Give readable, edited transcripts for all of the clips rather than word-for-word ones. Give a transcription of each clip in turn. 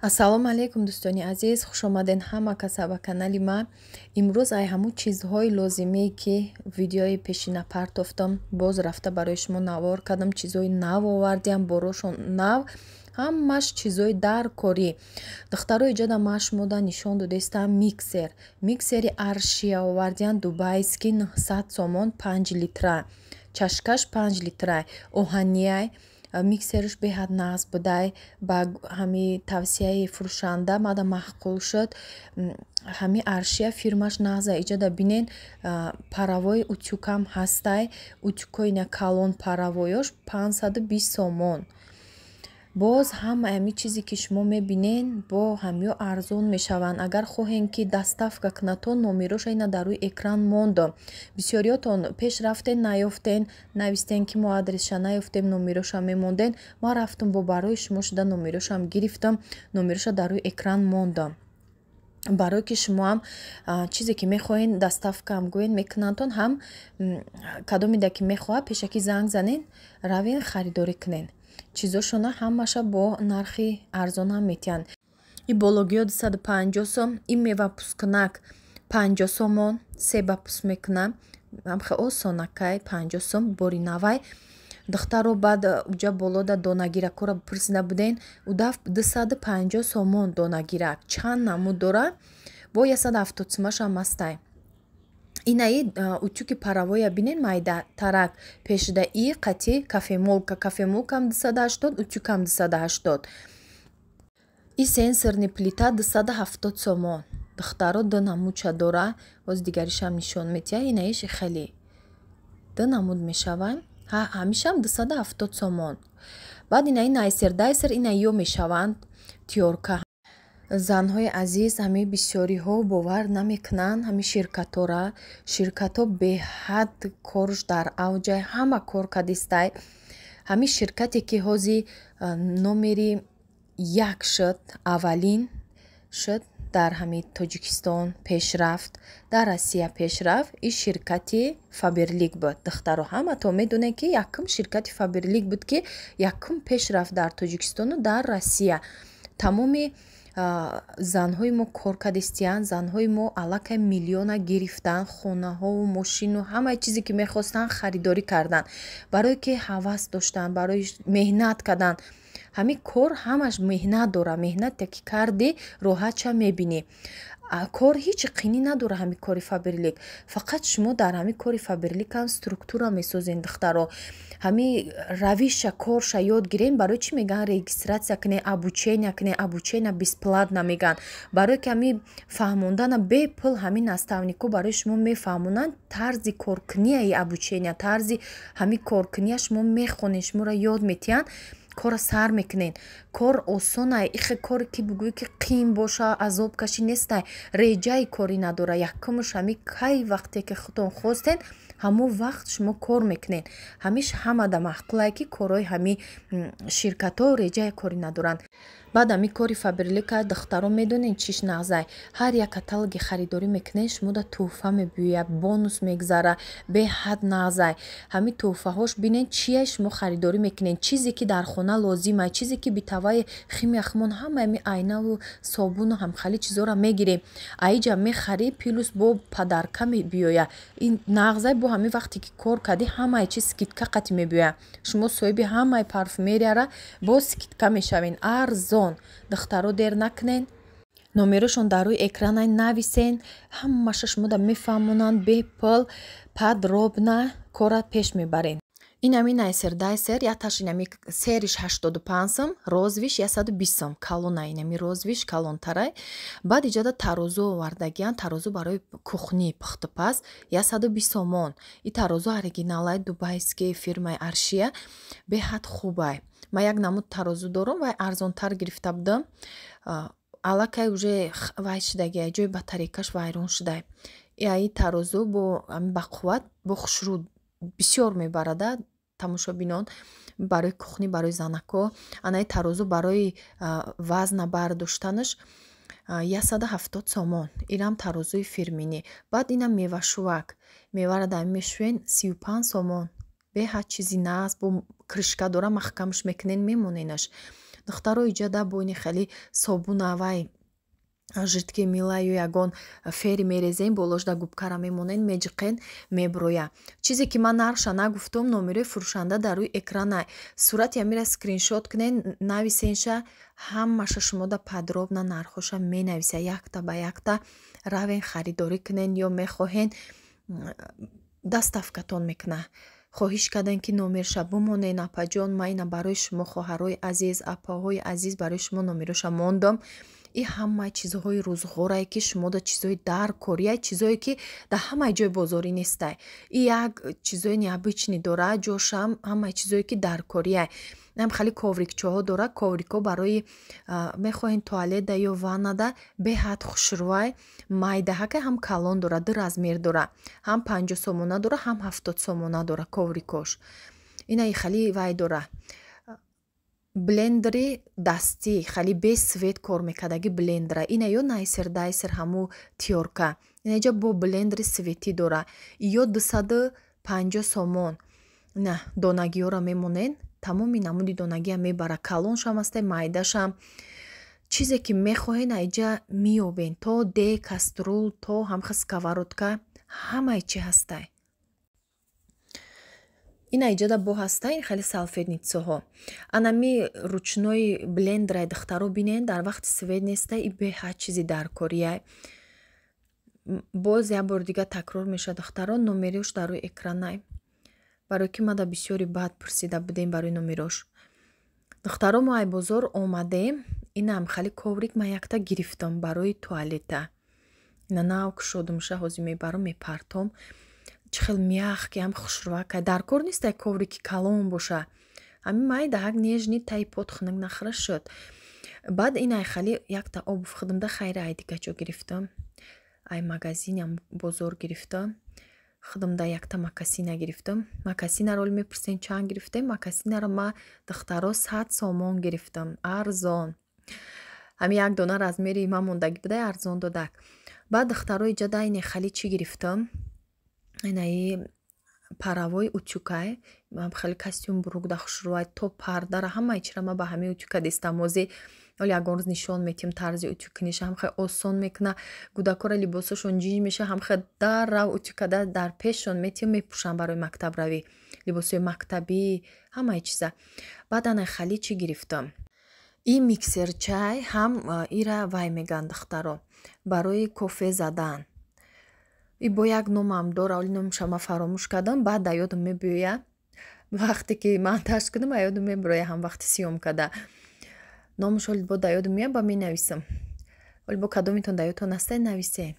Ассалому алайкум дӯстони азиз, хушомаден ҳама каса ба канали ма. Имрӯз ай ҳамун чизҳои лозимие ки видеои пешина партофтам боз рафта барои шумо навор кардам. Чизҳои нав овардиам, борошон нав, ҳамаш чизҳои даркорӣ. Духтаро иҷода ма шумода нишон додестам миксери аршия овардиам дубайский 900 сомон 5 литра, чашкаш 5 литра, оҳанияй миксерш беҳад нағз будай, ба ҳами тавсияи фурӯшанда мада маъқул шуд. Ҳами аршия фирмаш нағза иҷода бинен паравои утюкам ҳастай, утюкои ина калон паравоёш 520 сомон. Боз ҳама ҳами чизе ки шумо мебинен бо ҳамиё арзон мешаванд. Агар хоҳем ки дастафка кунатон номероша ина дар рӯи экран мондо. Бисёриётон пеш рафтен наёфтен, навистен ки мо адресша наёфтем, номероша мемонден. Ма рафтам бо барои шумо шуда номерошам гирифтам, номероша дар рӯи экран мондо. Барое ки шумоам чизе ки мехоҳен дастафкаам гӯен мекунантон ҳам кадомида ки мехоҳад пешакӣ занг занен, равен харидорӣ кунен. Чизошона ҳамаша бо нархи арзон ҳам метиҳанд. И бологиё 250 сом, и мевапускунак 50 сомон, себа пуст мекунам, ҳамхе осонакай 50 сом бори навай. Духтаро баъд уҷа болода донагиракора пурсида буден, удав 250 сомон донагирак. Чанд намуд дора? Бо 170 сомашам ҳастай. Инаи утюки паравоя бинен майда тарак пешида и қати кафемолкам 280, утюкам 280. И сенсорни плита 270 сомон. Духтаро ду намудша дора, боз дигаришам нишон метиҳа. Инаиш хеле ду намуд мешаванд. Ҳамишам 270 сомон. Баъд инаи найсер инаиё мешаванд тиёрка. Занҳои азиз, ҳами бисёриҳо бовар намекунанд, ҳами ширкатҳо беҳад корш дар авҷа, ҳама кор кардистай. Ҳами ширкате ки ҳози номери як шуд, аввалин шуд дар ҳами Тоҷикистон пешрафт, дар Россия пешрафт, и ширкати Фаберлик буд. Духтаро ҳаматон медонед ки якум ширкати Фаберлик буд ки якум пешрафт дар Тоҷикистону дар Россия. Тамоми занҳои мо кор кардистиянд, занҳои мо аллакай миллиона гирифтанд, хонаҳову мошину ҳамаи чизе ки мехостанд харидорӣ карданд, барое ки ҳавас доштанд, барои меҳнат карданд. Ҳами кор ҳамаш меҳнат дора, меҳнате ки карди роҳатша мебинӣ. Кор ҳеҷ қинӣ надора. Ҳами кори Фаберлик фақат шумо дар ҳами кори Фаберликам структура месозен. Духтаро ҳами равиша корша ёд гирем. Барои чӣ меган регистратсия кунем, обучения бесплатно меган, барое ки ҳами фаҳмондана бепул ҳами наставнико барои шумо мефаҳмонанд тарзи коркунияи обучения, тарзи ҳами коркуния шумо мехонед, шуморо ёд метиҳанд, кора сар мекунен. Кор осонай, ихе кори ки бигӯӣ ки қин боша, азобкашӣ нестай, реҷаи корӣ надора. Якумш ҳами кай вақте ки худтон хостен ҳамон вақт шумо кор мекунен. Ҳамиш ҳамада маъқулае ки корҳои ҳами ширкатҳо реҷаи корӣ надоранд. Баъд ҳами кори Фаберлика духтаро медонен чиш нағзай. Ҳар як каталоги харидорӣ мекунен, шумода туҳфа мебиёяд, бонус мегзара, беҳад нағзай. Ҳами туҳфаҳош бинен чие шумо харидорӣ мекунен, чизе ки дар хона лозимай, чизе ки битаваи химияхмон ҳама ҳами айнаву собуну ҳамхали чизоро мегирем. Аиҷа мехарӣ плюс бо падарка мебиёя. Ин нағзай бо ҳами вақте ки кор кардӣ ҳамаи чиз скидка қати мебиёя. Шумо соҳиби ҳамаи парфюмерияра бо скидка мешавен. Арзон. Духтаро дер накунен. Номерошон дар рӯи экранай нависен. Ҳамаша шумода мефаҳмонанд бепул, подробна кора пеш мебарен. Ин ҳами найсер яташ инами сериш 85 сом, розвиш 120 сом. Калона инами розвиш калонтарай. Баъд иҷода тарозу овардагиян, тарозу барои кухни пухтупаз 120 сомон. И тарозу оригиналай дубайский фирмаи Аршия беҳад хубай. Ма як намуд тарозу дорам, вай арзонтар гирифта будам. Аллакай уже вай шудагия, ҷои батарейкаш вайрон шудай. Яи тарозу бо бақувват, бо хушрӯ бисёр мебарада тамошобинон барои кухни, барои занако. Анаи тарозу барои вазна бардоштанаш 170 сомон. Инам тарозуи фирминӣ. Баъд инам мевашувак. Мевара дар мешӯен 35 сомон. беҳад чизи нағз бо кришка дора, маҳкамш мекунен мемоненаш. духтаро иҷада боини хеле собуна вай жидки милаю ягон фери мерезем болошда губкара мемонен меҷиқен меброя. Чизе ки ман нарша нагуфтум номерои фурӯшанда дар рӯи экрана сурати амира скриншот кунен нависенша ҳамаша шумода подробна нархоша менависа якта ба якта равен харидорӣ кунен ё мехоҳен даставкатон мекуна. хоҳиш кардем ки номерша бумонен апаҷон ма ина барои шумо хоҳарои азиз апаҳои азиз барои шумо номероша мондам. И ҳамаи чизҳои рӯзғорае ки шумода чизҳои даркория чизое ки дар ҳамаи ҷои бозорӣ нестай. И як чизои необычни дора ҷошам ҳамаи чизое ки даркория ам хали коврикчаҳо дора коврикҳо барои мехоҳен туалета ё ваннада беҳад хушрӯвай майдаҳака ҳам калон дора ду размер дора ҳам 50 сомона дора ҳам 70 сомона дора коврикош ина хали вай дора блендери дастӣ хали без свет кор мекардаги блендера ина ё найсер дайсер ҳаму тиёрка инаҷа бо блендери светӣ дора ё 250 сомон на донагиёра мемонен тамоми намуди донагия мебара калоншам астай майдашам чизе ки мехоҳен айҷа меёбен то де каструл то ҳамха сковородка ҳамаи чи ҳастай ин айҷада бо ҳастай хеле салфетницаҳо анами ручнои блендера духтаро бинен дар вақти свет нестай и беҳад чизи даркория боз як бор дига такрор меша духтаро номерош дар рӯи экранай барои ки мада бисёри баъд пурсида будем барои номерош духтаро мо ай бозор омадем инам хали коврик ма якта гирифтам барои туалета ина нав кушодумша ҳозир мебарам мепартом чӣ хел мях ки ҳам хушрӯвака даркор нестай коврики калон боша ҳамин майда ҳак нежни таи пот хунак нахра шуд баъд инай хали якта обу худамда хайра ай дигаҷо гирифтам ай магазинам бозор гирифтам худамда якта макасина гирифтам макасинаро мепурсен чанд гирифтем макасинаро ма духтаро 100 сомон гирифтам арзон ҳами як дона размери ма мондаги буда арзон додак баъд духтаро иҷада ини хали чӣ гирифтам инаи паравои утюкай хеле костюм бурукда хушрӯвай то пардара ҳамаи чира ма ба ҳамин утюка дестамозӣ оли ягон рӯз нишон метиҳем тарзи утюкиниша ҳам хеле осон мекуна гудакора либосашон ҷинҷ меша ҳам хеле даррав утюкада дар пешшон метиҳем мепӯшам барои мактабравӣ либосои мактабӣ ҳамаи чиза баъд ана хали чӣ гирифтам и миксерчай ҳам ира вай меган духтаро барои кофе задан и бо як номам дора оли номашама фаромӯш кардам баъд дар ёдам мебиёя вақте ки монтаж кунам дар ёдам мебироя ҳам вақти сиёмкада номаш оли бо дар ёдам меояд ба менависам оли бо кадомитон дар ёдтон астай нависен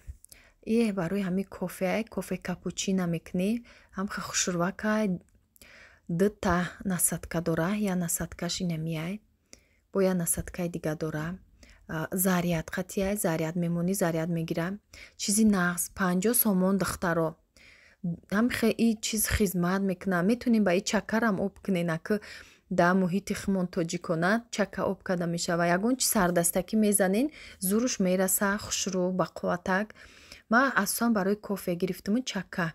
и барои ҳамин кофеай кофе капучино мекунӣ ҳам хеле хушрӯвакай дута насадка дора я насадкаш инамияй бо я насадкаи дига дора заряд қатияй заряд мемонӣ заряд мегирам чизи нағз 50 сомон духтаро ҳам хеле чиз хизмат мекунам метунем ба и чакарам об кунена ки дар муҳити хумон тоҷикона чака об карда мешава ягон чи сардастакӣ мезанен зуруш мераса хушрӯ бақувватак ма асосан барои кофе гирифтаму чака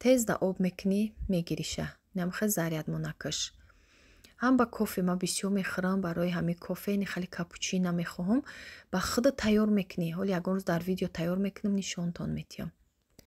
тезда об мекунӣ мегириша инам хеле зарядмонакаш ҳам ба кофе ма бисёр мехӯрам барои ҳамин кофе ин хеле капучино мехоҳам ба худат тайёр мекунӣ ҳоли ягон рӯз дар видео тайёр мекунам нишонтон метиҳам